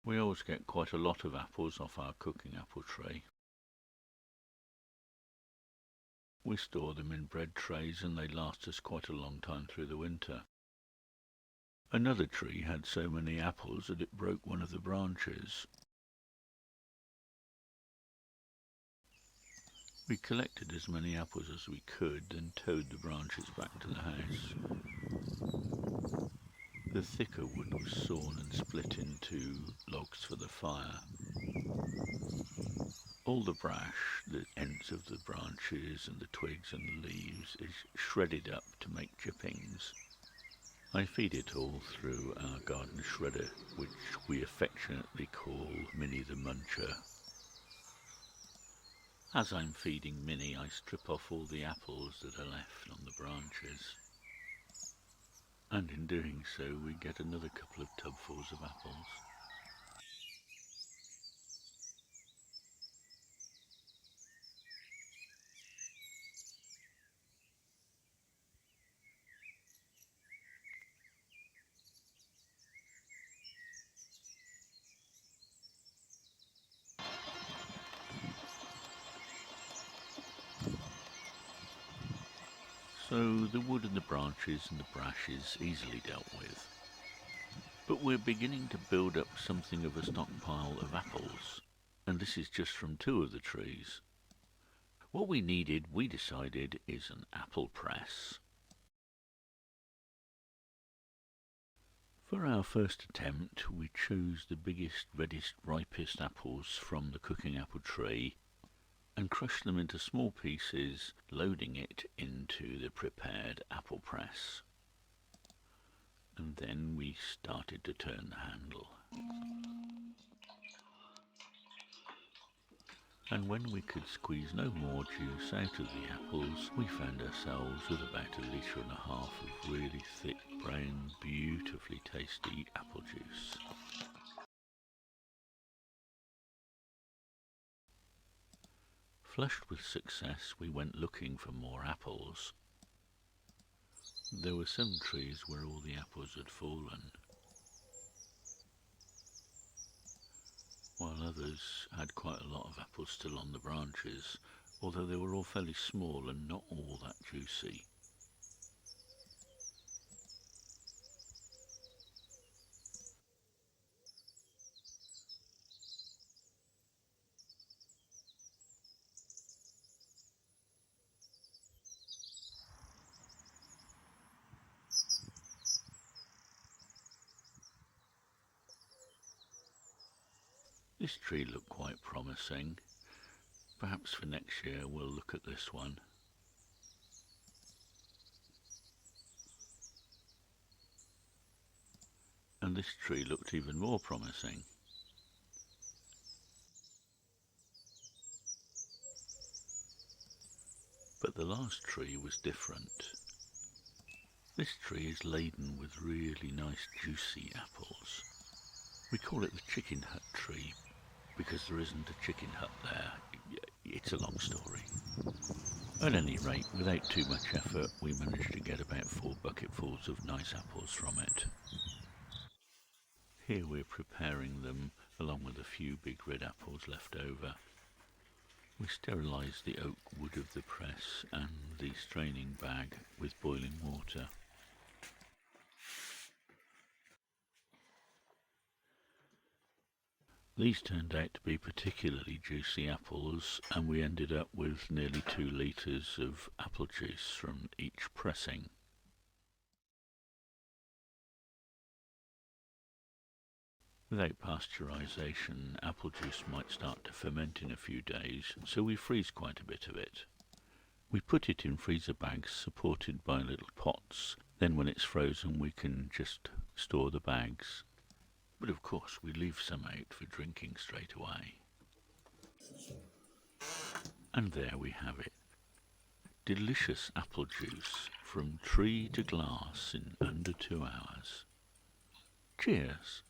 We always get quite a lot of apples off our cooking apple tray. We store them in bread trays and they last us quite a long time through the winter. Another tree had so many apples that it broke one of the branches. We collected as many apples as we could, then towed the branches back to the house. The thicker wood was sawn and split into logs for the fire. All the brash, the ends of the branches and the twigs and the leaves, is shredded up to make chippings. I feed it all through our garden shredder, which we affectionately call Minnie the Muncher. As I'm feeding Minnie, I strip off all the apples that are left on the branches. And in doing so, we get another couple of tubfuls of apples. So the wood and the branches and the brash is easily dealt with. But we're beginning to build up something of a stockpile of apples, and this is just from 2 of the trees. What we needed, we decided, is an apple press. For our first attempt, we chose the biggest, reddest, ripest apples from the cooking apple tree and crushed them into small pieces, loading it into the prepared apple press. And then we started to turn the handle. And when we could squeeze no more juice out of the apples, we found ourselves with about 1.5 litres of really thick, brown, beautifully tasty apple juice. Flushed with success, we went looking for more apples. There were some trees where all the apples had fallen, while others had quite a lot of apples still on the branches, although they were all fairly small and not all that juicy. This tree looked quite promising. Perhaps for next year we'll look at this one. And this tree looked even more promising. But the last tree was different. This tree is laden with really nice juicy apples. We call it the chicken hut tree because there isn't a chicken hut there. It's a long story. At any rate, without too much effort, we managed to get about 4 bucketfuls of nice apples from it. Here we're preparing them along with a few big red apples left over. We sterilise the oak wood of the press and the straining bag with boiling water. These turned out to be particularly juicy apples, and we ended up with nearly 2 litres of apple juice from each pressing. Without pasteurisation, apple juice might start to ferment in a few days, so we freeze quite a bit of it. We put it in freezer bags supported by little pots, then when it's frozen we can just store the bags. But of course we leave some out for drinking straight away. And there we have it. Delicious apple juice from tree to glass in under 2 hours. Cheers!